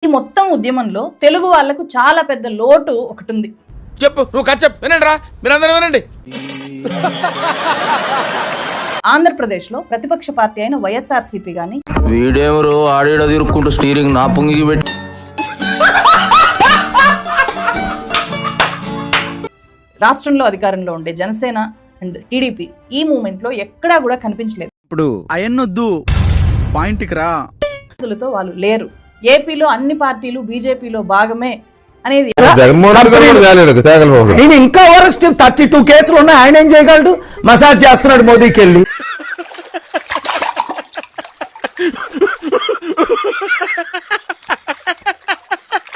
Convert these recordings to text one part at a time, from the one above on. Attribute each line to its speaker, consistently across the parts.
Speaker 1: ఈ మొత్తం ఉద్యమంలో తెలుగు వాళ్లకు చాలా పెద్ద లోటు ఒకటి ఉంది.
Speaker 2: చెప్పు నువ్వు కచ్చప్ వినండి రా, మీరందరూ వినండి.
Speaker 1: ఆంధ్రప్రదేశ్లో ప్రతిపక్ష పార్టీ అయిన వైఎస్ఆర్సీపీ గాని
Speaker 3: వీడెవరు ఆడేడ తిరుక్కుంటూ స్టీరింగ్ నా పొంగికి పెట్టి
Speaker 1: రాష్ట్రంలో అధికారంలో ఉండే జనసేన అండ్ టీడీపీ ఈ మూమెంట్ లో ఎక్కడా కూడా కనిపించలేదు.
Speaker 4: ఇప్పుడు అయన్నొద్దు పాయింట్కి రా.
Speaker 1: వాళ్ళు లేరు. ఏపీలో అన్ని పార్టీలు బీజేపీలో భాగమే అనేది
Speaker 5: నేను ఇంకా వరస్ట్ 32 కేసులు ఉన్నాయి. ఆయన ఏం చేయగలడు? మసాజ్ చేస్తున్నాడు మోదీకి వెళ్ళి.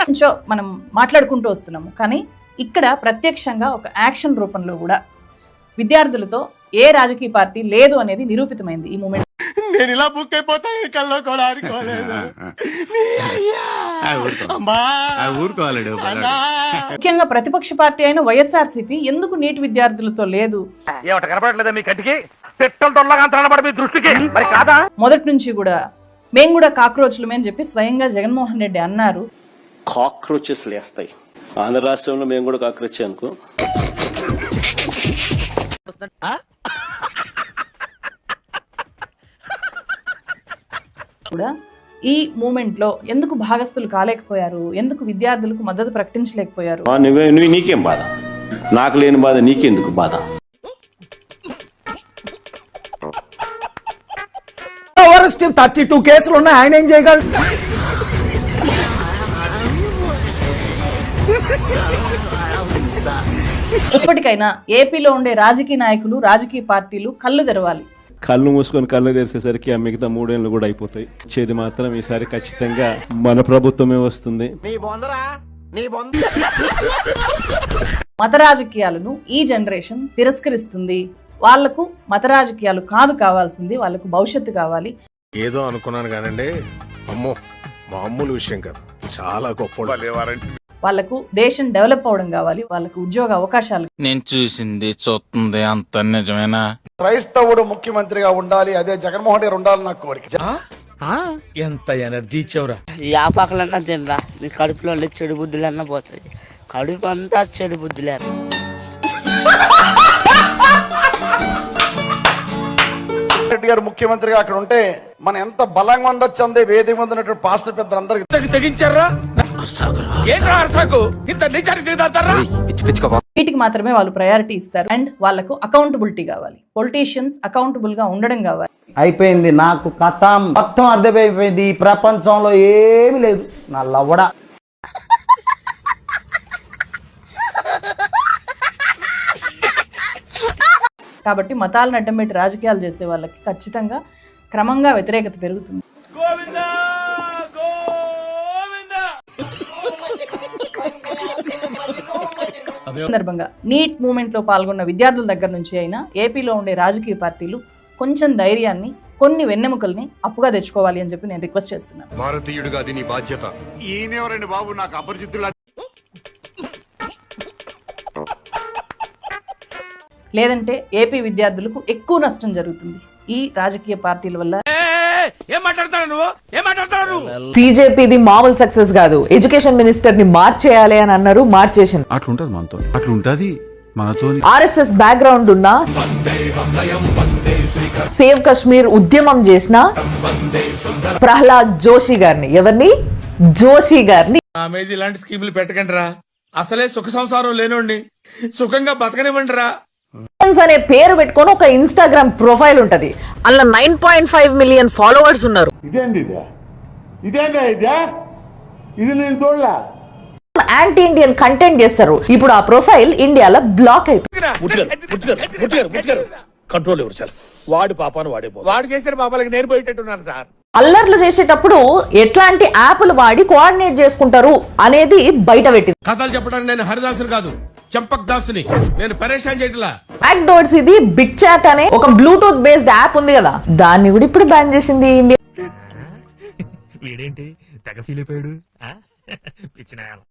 Speaker 1: కొంచెం మనం మాట్లాడుకుంటూ వస్తున్నాము, కానీ ఇక్కడ ప్రత్యక్షంగా ఒక యాక్షన్ రూపంలో కూడా విద్యార్థులతో ఏ రాజకీయ పార్టీ లేదు అనేది నిరూపితమైంది ఈ మూమెంట్.
Speaker 2: నేను ఇలా బుక్ అయిపోతాను కల్లో కూడా అనుకోలేదు.
Speaker 1: ముఖ్యంగా ప్రతిపక్ష పార్టీ అయిన వైఎస్ఆర్సీపీ ఎందుకు నీట్ విద్యార్థులతో లేదు?
Speaker 2: కనపడలేదా మీ కంటికి? మీ దృష్టికి మరి కాదా?
Speaker 1: మొదటి నుంచి కూడా మేము కూడా కాక్రోచ్లమే అని చెప్పి స్వయంగా జగన్మోహన్ రెడ్డి అన్నారు.
Speaker 6: కాక్రోచెస్ లేస్తాయి. ఆంధ్ర రాష్ట్రంలో మేము కూడా కాక్రోచ్ అనుకో.
Speaker 1: కూడా ఈ మూమెంట్ లో ఎందుకు భాగస్థులు కాలేకపోయారు? ఎందుకు విద్యార్థులకు మద్దతు ప్రకటించలేకపోయారు?
Speaker 6: నీకేం బాధ? నాకు లేని బాధ నీకెందుకు బాధ?
Speaker 5: 32 కేసులు ఉన్నాయి. ఆయన ఏం చేయగలడు?
Speaker 1: ఇప్పటికైనా ఏపీలో ఉండే రాజకీయ నాయకులు రాజకీయ పార్టీలు కళ్ళు తెరవాలి.
Speaker 6: కళ్ళు మూసుకొని కళ్ళు తెరిసేసరికి ఆ మిగతా 3 ఏళ్ళు కూడా అయిపోతాయి. చేది మాత్రం ఈసారి ఖచ్చితంగా మన ప్రభుత్వమే వస్తుంది.
Speaker 1: మత రాజకీయాలను ఈ జనరేషన్ తిరస్కరిస్తుంది. వాళ్లకు మత రాజకీయాలు కాదు కావాల్సింది, వాళ్ళకు భవిష్యత్తు కావాలి.
Speaker 2: ఏదో అనుకున్నాను కానండి, అమ్మో మామూలు విషయం కాదు, చాలా గొప్ప.
Speaker 1: వాళ్లకు దేశం డెవలప్ అవడం కావాలి, వాళ్ళకు ఉద్యోగ అవకాశాలు.
Speaker 3: నేను చూసింది చూస్తుంది అంత నిజమేనా?
Speaker 7: క్రైస్తవుడు ముఖ్యమంత్రిగా ఉండాలి, అదే జగన్మోహన్ రెడ్డి ఉండాలి నాకు కోరిక.
Speaker 2: ఎంత ఎనర్జీ ఇచ్చావురా.
Speaker 8: ఈ ఆపాకలన్నా తినరా, నీ కడుపులో చెడు బుద్ధులన్నా పోతాయి. కడుపు అంతా చెడు బుద్ధులే.
Speaker 7: రెడ్డి గారు ముఖ్యమంత్రిగా అక్కడ ఉంటే మనం ఎంత బలంగా ఉండొచ్చు అందే వేదిక మీద ఉన్నటువంటి పాస్టర్ పెద్దలందరికీ
Speaker 2: తెగించారా?
Speaker 1: వీటికి మాత్రమే వాళ్ళు ప్రయారిటీ ఇస్తారు. అండ్ వాళ్ళకు అకౌంటబిలిటీ కావాలి. పొలిటీషియన్స్ అకౌంటబుల్ గా ఉండడం కావాలి.
Speaker 5: అయిపోయింది నాకు కథ మొత్తం అర్థమైపోయింది. ఈ ప్రపంచంలో ఏమి లేదు నా లవ్వడా.
Speaker 1: కాబట్టి మతాలను అడ్డం పెట్టి రాజకీయాలు చేసే వాళ్ళకి ఖచ్చితంగా క్రమంగా వ్యతిరేకత పెరుగుతుంది. సందర్భంగా నీట్ మూమెంట్ లో పాల్గొన్న విద్యార్థుల దగ్గర నుంచి అయినా ఏపీలో ఉండే రాజకీయ పార్టీలు కొంచెం ధైర్యాన్ని, కొన్ని వెన్నెముకల్ని అప్పుగా తెచ్చుకోవాలి అని చెప్పి నేను రిక్వెస్ట్ చేస్తున్నాను.
Speaker 2: భారతీయుడిగా అది నీ బాధ్యత. ఈయనెవరండి బాబు, నాకు అపరిచితులు.
Speaker 1: లేదంటే ఏపీ విద్యార్థులకు ఎక్కువ నష్టం జరుగుతుంది ఈ రాజకీయ పార్టీల వల్ల.
Speaker 9: సిజేపీది మామూలు సక్సెస్ కాదు. ఎడ్యుకేషన్ మినిస్టర్ ని మార్చేయాలి అని అన్నారు, మార్చేసింది.
Speaker 4: అట్లుంటది మనతో, అట్లుంటది మనతో.
Speaker 9: ఆర్ఎస్ఎస్ బ్యాక్గ్రౌండ్ ఉన్న, సేవ్ కశ్మీర్ ఉద్యమం చేసిన ప్రహ్లాద్ జోషి గారిని, ఎవరిని? జోషి గారిని.
Speaker 2: ఇలాంటి స్కీములు పెట్టకండి రా. అసలే సుఖ సంసారం లేనోండి, సుఖంగా బతకనివ్వండి రా
Speaker 9: అనే పేరు పెట్టుకొని ఒక ఇన్స్టాగ్రామ్ ప్రొఫైల్ ఉంటది. అలా 9.5 మిలియన్ ఫాలోవర్స్ ఉన్నారు. యాంటీ ఇండియన్ కంటెంట్ చేస్తారు. ఇప్పుడు ఆ ప్రొఫైల్ ఇండియాలో బ్లాక్ అయిపోయింది.
Speaker 2: వాడు పాపాను వాడు చేసిన పాపాలకి నేను పోయేటట్టున్నాను సార్.
Speaker 9: అల్లర్లు చేసేటప్పుడు ఎట్లాంటి యాప్లు వాడి కోఆర్డినేట్ చేసుకుంటారు అనేది బయట పెట్టింది.
Speaker 2: కథలు చెప్పడానికి నేను హరిదాసుని కాదు, చంపక్ దాసుని. నేను పరేషాన్ చేయట్లా.
Speaker 9: బ్యాక్డోర్స్ ఇది బిగ్ చాట్ అనే ఒక బ్లూటూత్ బేస్డ్ యాప్ ఉంది కదా, దాన్ని కూడా ఇప్పుడు బ్యాన్ చేసింది ఇండియా.